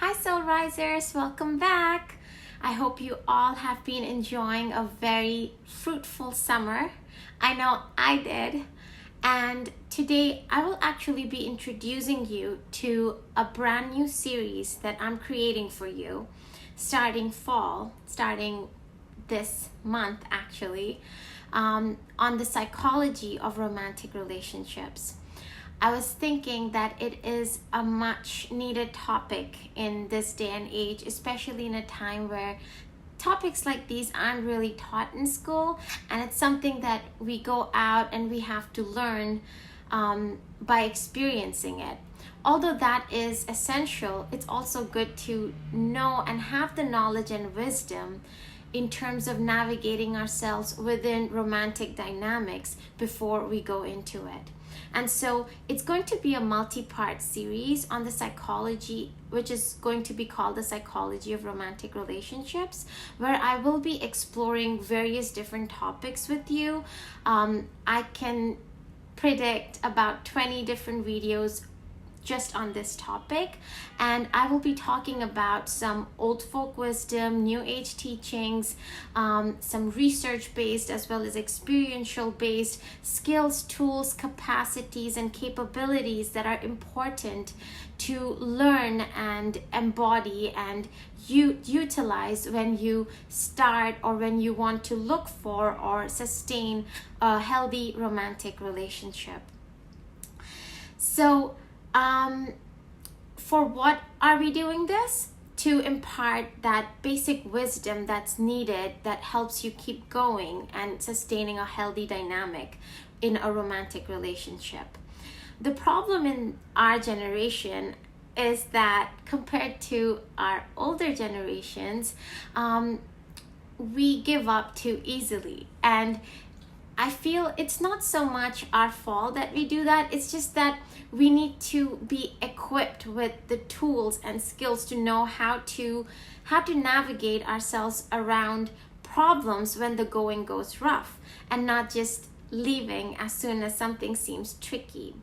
Hi Soul Risers, welcome back. I hope you all have been enjoying a very fruitful summer. I know I did. And today I will actually be introducing you to a brand new series that I'm creating for you starting this month actually, on the psychology of romantic relationships. I was thinking that it is a much needed topic in this day and age, especially in a time where topics like these aren't really taught in school, and it's something that we go out and we have to learn by experiencing it. Although that is essential, it's also good to know and have the knowledge and wisdom in terms of navigating ourselves within romantic dynamics before we go into it. And so it's going to be a multi-part series on the psychology, which is going to be called the psychology of romantic relationships, where I will be exploring various different topics with you. I can predict about 20 different videos just on this topic, and I will be talking about some old folk wisdom, new age teachings, some research based as well as experiential based skills, tools, capacities, and capabilities that are important to learn and embody and utilize when you start or when you want to look for or sustain a healthy romantic relationship. So for what are we doing this? To impart that basic wisdom that's needed that helps you keep going and sustaining a healthy dynamic in a romantic relationship. The problem in our generation is that compared to our older generations, we give up too easily. And I feel it's not so much our fault that we do that. It's just that we need to be equipped with the tools and skills to know how to navigate ourselves around problems when the going goes rough, and not just leaving as soon as something seems tricky.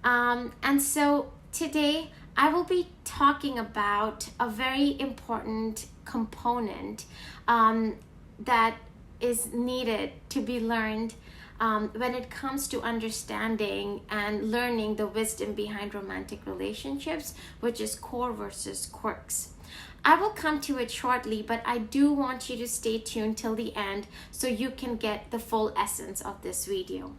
And so today I will be talking about a very important component that is needed to be learned when it comes to understanding and learning the wisdom behind romantic relationships, which is core versus quirks. I will come to it shortly, but I do want you to stay tuned till the end so you can get the full essence of this video.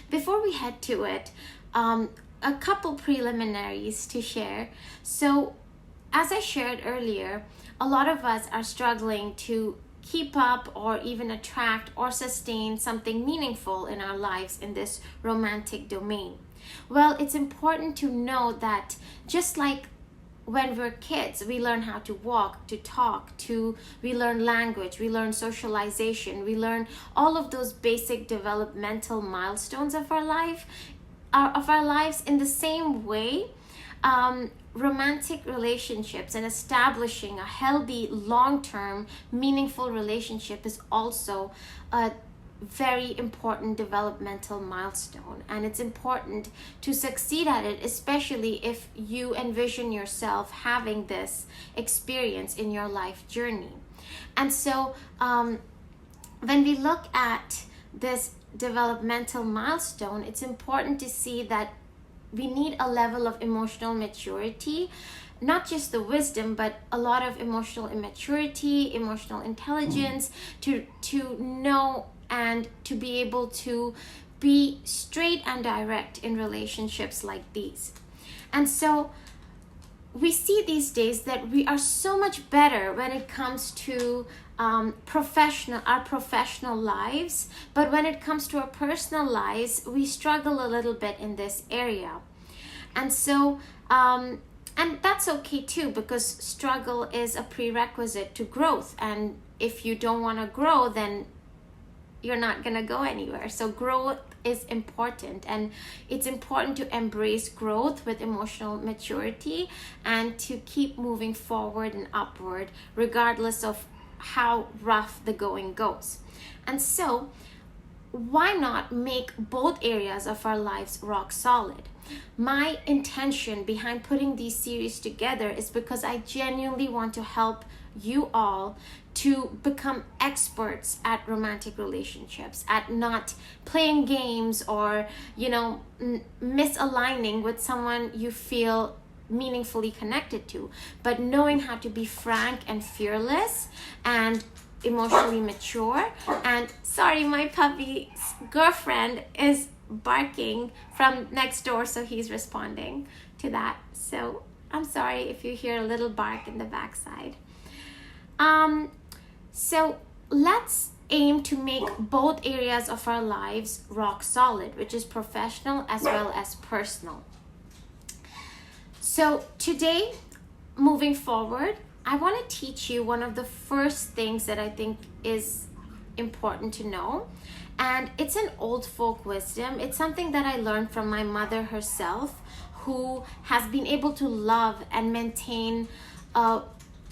Before we head to it, a couple preliminaries to share. So, as I shared earlier, a lot of us are struggling to keep up or even attract or sustain something meaningful in our lives in this romantic domain. Well, it's important to know that just like when we're kids, we learn how to walk, to talk, we learn language, we learn socialization, we learn all of those basic developmental milestones of our lives. In the same way, romantic relationships and establishing a healthy, long-term, meaningful relationship is also a very important developmental milestone, and it's important to succeed at it, especially if you envision yourself having this experience in your life journey. And so when we look at this developmental milestone, it's important to see that we need a level of emotional maturity, not just the wisdom, but a lot of emotional immaturity, emotional intelligence to know and to be able to be straight and direct in relationships like these. And so we see these days that we are so much better when it comes to our professional lives, but when it comes to our personal lives, we struggle a little bit in this area. And so and that's okay too, because struggle is a prerequisite to growth, and if you don't want to grow, then you're not going to go anywhere. So growth is important, and it's important to embrace growth with emotional maturity and to keep moving forward and upward regardless of how rough the going goes. And so why not make both areas of our lives rock solid? My intention behind putting these series together is because I genuinely want to help you all to become experts at romantic relationships, at not playing games or, misaligning with someone you feel meaningfully connected to, but knowing how to be frank and fearless and emotionally mature. And sorry, my puppy's girlfriend is barking from next door, so he's responding to that. So I'm sorry if you hear a little bark in the backside. So let's aim to make both areas of our lives rock solid, which is professional as well as personal. So today, moving forward, I want to teach you one of the first things that I think is important to know. And it's an old folk wisdom. It's something that I learned from my mother herself, who has been able to love and maintain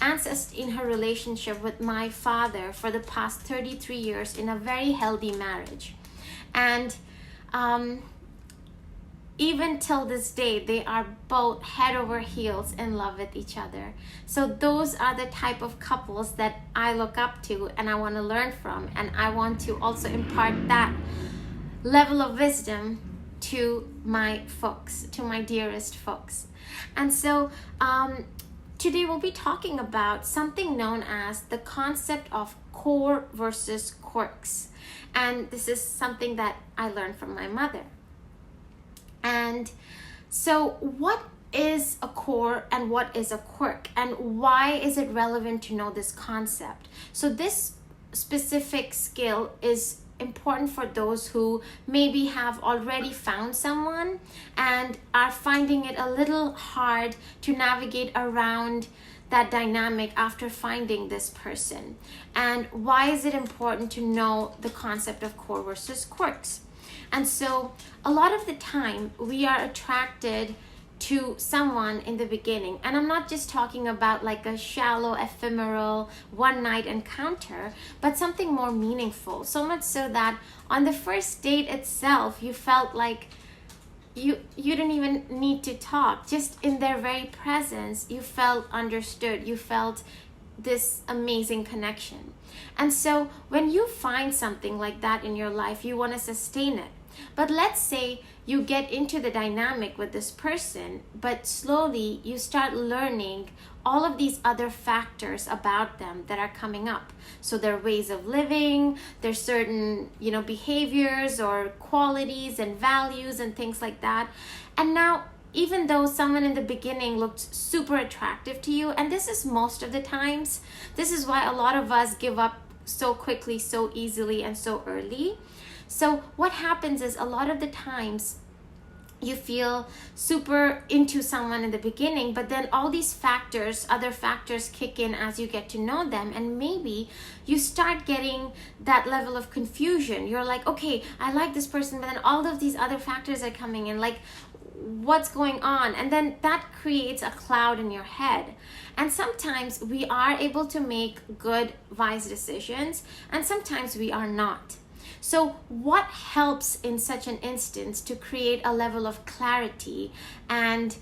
ancestry in her relationship with my father for the past 33 years in a very healthy marriage. And even till this day, they are both head over heels in love with each other. So those are the type of couples that I look up to and I want to learn from. And I want to also impart that level of wisdom to my folks, to my dearest folks. And so today we'll be talking about something known as the concept of core versus quirks. And this is something that I learned from my mother. And so what is a core and what is a quirk, and why is it relevant to know this concept? So this specific skill is important for those who maybe have already found someone and are finding it a little hard to navigate around that dynamic after finding this person. And why is it important to know the concept of core versus quirks? And so a lot of the time we are attracted to someone in the beginning. And I'm not just talking about like a shallow, ephemeral, one-night encounter, but something more meaningful. So much so that on the first date itself, you felt like you didn't even need to talk. Just in their very presence, you felt understood. You felt this amazing connection. And so when you find something like that in your life, you want to sustain it. But let's say you get into the dynamic with this person, but slowly you start learning all of these other factors about them that are coming up. So their ways of living, their certain, behaviors or qualities and values and things like that. And now, even though someone in the beginning looked super attractive to you, and this is most of the times, this is why a lot of us give up so quickly, so easily, and so early. So what happens is a lot of the times you feel super into someone in the beginning, but then all these factors, other factors kick in as you get to know them, and maybe you start getting that level of confusion. You're like, okay, I like this person, but then all of these other factors are coming in, like, what's going on? And then that creates a cloud in your head. And sometimes we are able to make good, wise decisions, and sometimes we are not. So what helps in such an instance to create a level of clarity and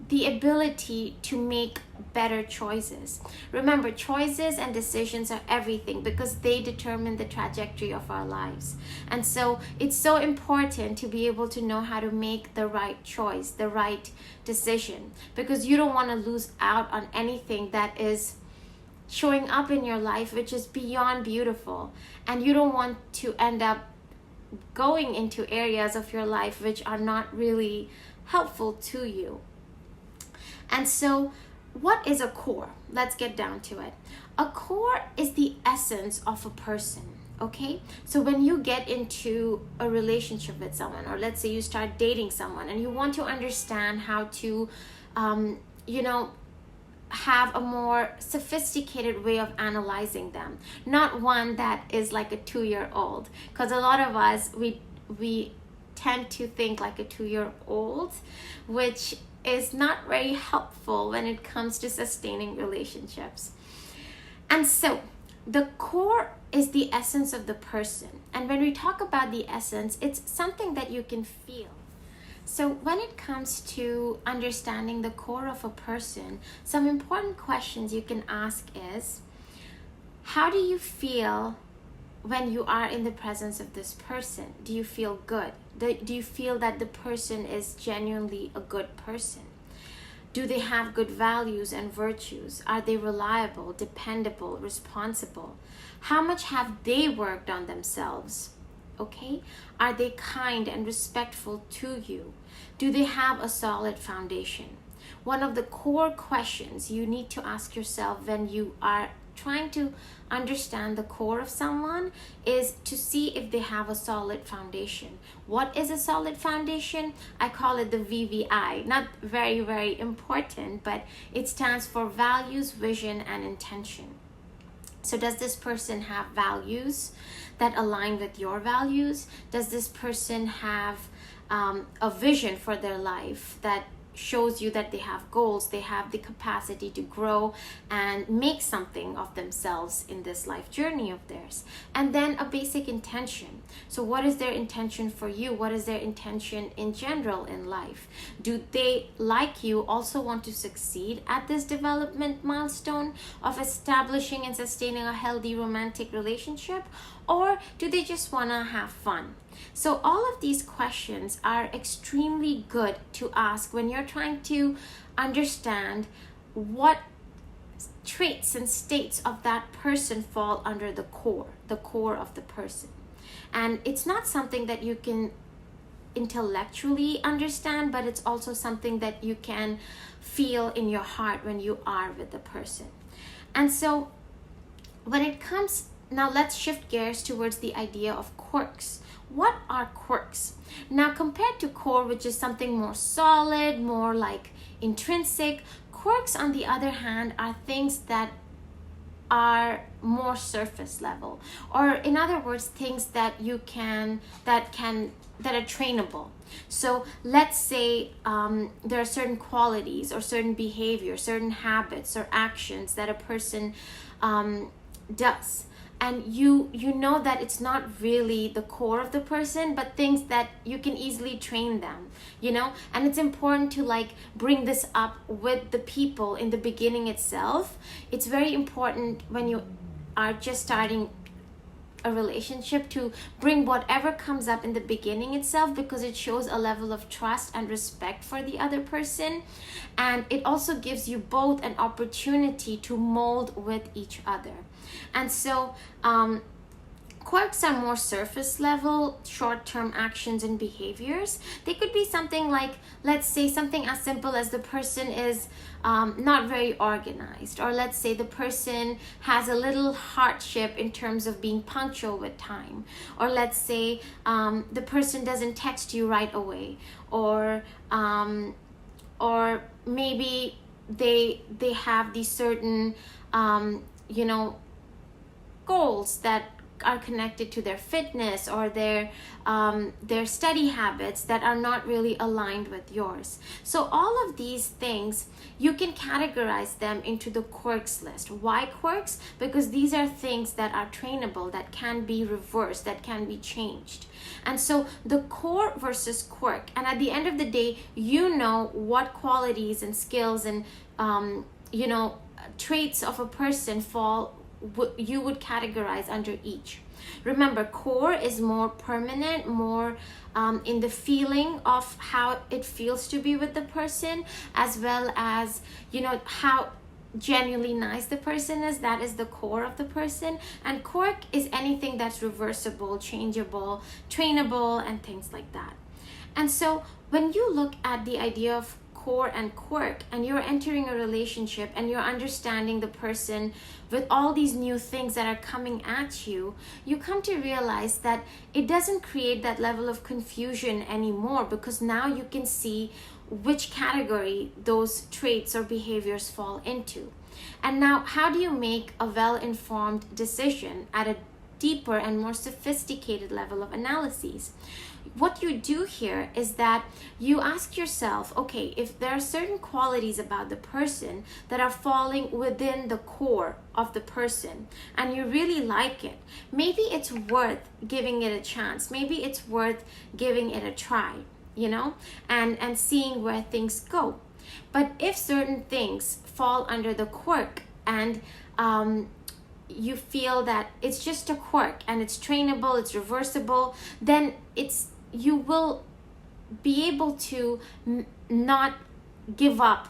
the ability to make better choices? Remember, choices and decisions are everything because they determine the trajectory of our lives. And so it's so important to be able to know how to make the right choice, the right decision, because you don't want to lose out on anything that is showing up in your life, which is beyond beautiful. And you don't want to end up going into areas of your life which are not really helpful to you. And so what is a core? Let's get down to it. A core is the essence of a person. Okay, so when you get into a relationship with someone, or let's say you start dating someone and you want to understand how to have a more sophisticated way of analyzing them, not one that is like a 2-year-old, because a lot of us we tend to think like a 2-year-old, which is not very helpful when it comes to sustaining relationships. And so the core is the essence of the person. And when we talk about the essence, it's something that you can feel. So when it comes to understanding the core of a person, some important questions you can ask is, how do you feel when you are in the presence of this person? Do you feel good? Do you feel that the person is genuinely a good person? Do they have good values and virtues? Are they reliable, dependable, responsible? How much have they worked on themselves? Okay? Are they kind and respectful to you? Do they have a solid foundation? One of the core questions you need to ask yourself when you are trying to understand the core of someone is to see if they have a solid foundation. What is a solid foundation? I call it the VVI. Not very, very important, but it stands for values, vision, and intention. So does this person have values that align with your values? Does this person have a vision for their life that shows you that they have goals, they have the capacity to grow and make something of themselves in this life journey of theirs? And then a basic intention. So what is their intention for you? What is their intention in general in life? Do they, like you, also want to succeed at this development milestone of establishing and sustaining a healthy romantic relationship? Or do they just want to have fun? So all of these questions are extremely good to ask when you're trying to understand what traits and states of that person fall under the core of the person. And it's not something that you can intellectually understand, but it's also something that you can feel in your heart when you are with the person. And so when it comes, now let's shift gears towards the idea of quirks. What are quirks? Now, compared to core, which is something more solid, more like intrinsic, quirks, on the other hand, are things that are more surface level, or in other words, things that that are trainable. So let's say there are certain qualities or certain behaviors, certain habits or actions that a person does. And you know that it's not really the core of the person, but things that you can easily train them, and it's important to bring this up with the people in the beginning itself. It's very important when you are just starting a relationship to bring whatever comes up in the beginning itself, because it shows a level of trust and respect for the other person, and it also gives you both an opportunity to mold with each other. And so quirks are more surface level, short-term actions and behaviors. They could be something like, let's say, something as simple as the person is not very organized, or let's say the person has a little hardship in terms of being punctual with time, or let's say the person doesn't text you right away, or maybe they have these certain goals that are connected to their fitness or their study habits that are not really aligned with yours. So all of these things, you can categorize them into the quirks list. Why quirks? Because these are things that are trainable, that can be reversed, that can be changed. And so the core versus quirk, and at the end of the day, you know what qualities and skills and traits of a person you would categorize under each. Remember, core is more permanent, more in the feeling of how it feels to be with the person, as well as how genuinely nice the person is. That is the core of the person. And quirk is anything that's reversible, changeable, trainable, and things like that. And so when you look at the idea of core and quirk, and you're entering a relationship and you're understanding the person with all these new things that are coming at you, you come to realize that it doesn't create that level of confusion anymore, because now you can see which category those traits or behaviors fall into. And now, how do you make a well-informed decision at a deeper and more sophisticated level of analysis. What you do here is that you ask yourself, okay, if there are certain qualities about the person that are falling within the core of the person and you really like it, maybe it's worth giving it a chance. Maybe it's worth giving it a try, you know, and seeing where things go. But if certain things fall under the quirk and you feel that it's just a quirk and it's trainable, it's reversible, then you will be able to not give up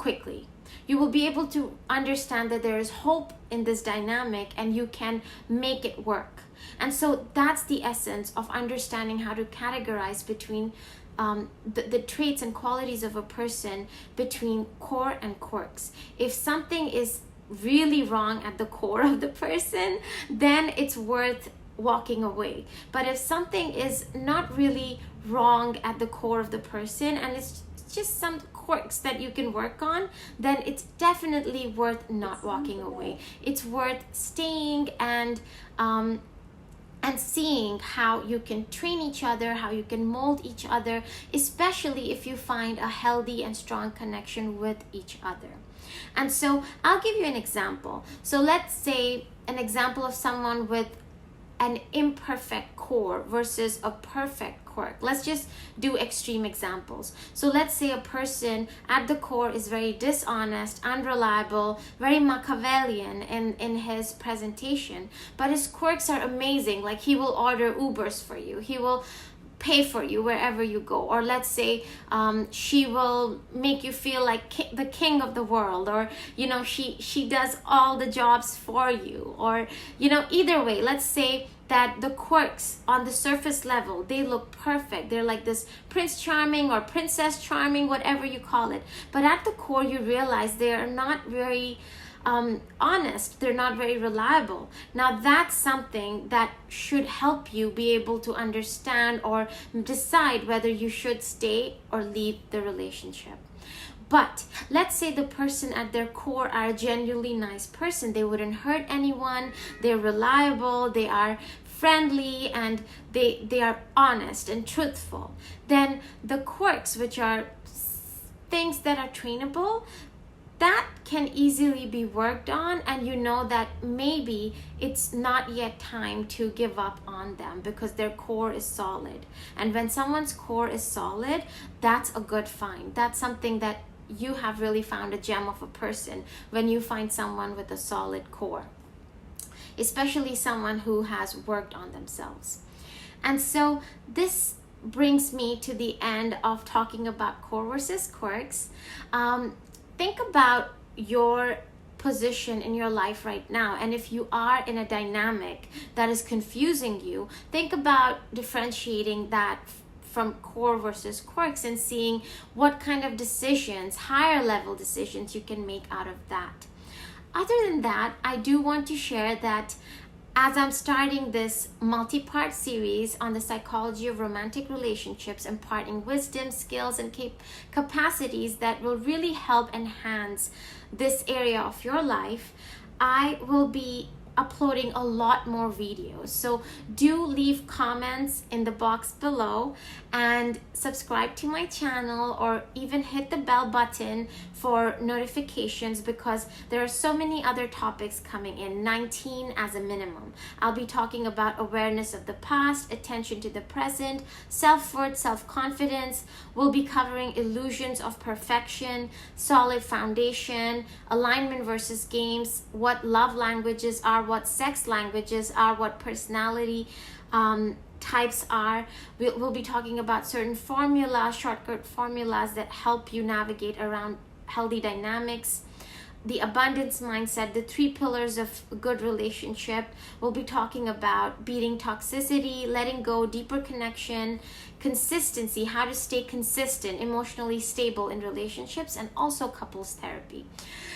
quickly. You will be able to understand that there is hope in this dynamic and you can make it work. And so that's the essence of understanding how to categorize between the traits and qualities of a person between core and quirks. If something is really wrong at the core of the person, then it's worth walking away. But if something is not really wrong at the core of the person and it's just some quirks that you can work on, then it's definitely worth not walking away. It's worth staying and seeing how you can train each other, how you can mold each other, especially if you find a healthy and strong connection with each other. And so I'll give you an example. So let's say an example of someone with an imperfect core versus a perfect quirk. Let's just do extreme examples. So let's say a person at the core is very dishonest, unreliable, very Machiavellian in his presentation, but his quirks are amazing. Like he will order Ubers for you. He will pay for you wherever you go. Or let's say she will make you feel like the king of the world, or you know, she does all the jobs for you, or you know, either way, let's say that the quirks on the surface level, they look perfect. They're like this Prince Charming or Princess Charming, whatever you call it, but at the core you realize they are not very honest, they're not very reliable. Now that's something that should help you be able to understand or decide whether you should stay or leave the relationship. But let's say the person at their core are a genuinely nice person. They wouldn't hurt anyone, they're reliable, they are friendly, and they are honest and truthful. Then the quirks, which are things that are trainable, that can easily be worked on, and you know that maybe it's not yet time to give up on them because their core is solid. And when someone's core is solid, that's a good find. That's something that you have really found a gem of a person when you find someone with a solid core, especially someone who has worked on themselves. And so this brings me to the end of talking about core versus quirks. Think about your position in your life right now, and if you are in a dynamic that is confusing you, think about differentiating that from core versus quirks and seeing what kind of decisions, higher level decisions, you can make out of that. Other than that, I do want to share that as I'm starting this multi-part series on the psychology of romantic relationships, imparting wisdom, skills, and capacities that will really help enhance this area of your life, I will be uploading a lot more videos. So do leave comments in the box below and subscribe to my channel, or even hit the bell button for notifications, because there are so many other topics coming in, 19 as a minimum. I'll be talking about awareness of the past, attention to the present, self-worth, self-confidence. We'll be covering illusions of perfection, solid foundation, alignment versus games, what love languages are, what sex languages are, what personality types are. We'll be talking about certain formulas, shortcut formulas that help you navigate around healthy dynamics, the abundance mindset, the 3 pillars of a good relationship. We'll be talking about beating toxicity, letting go, deeper connection, consistency, how to stay consistent, emotionally stable in relationships, and also couples therapy.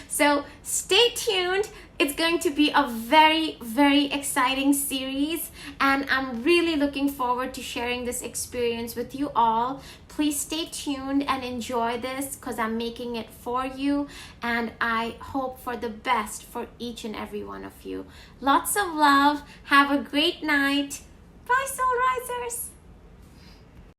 So stay tuned. It's going to be a very, very exciting series, and I'm really looking forward to sharing this experience with you all. Please stay tuned and enjoy this because I'm making it for you, and I hope for the best for each and every one of you. Lots of love. Have a great night. Bye, Soul Risers.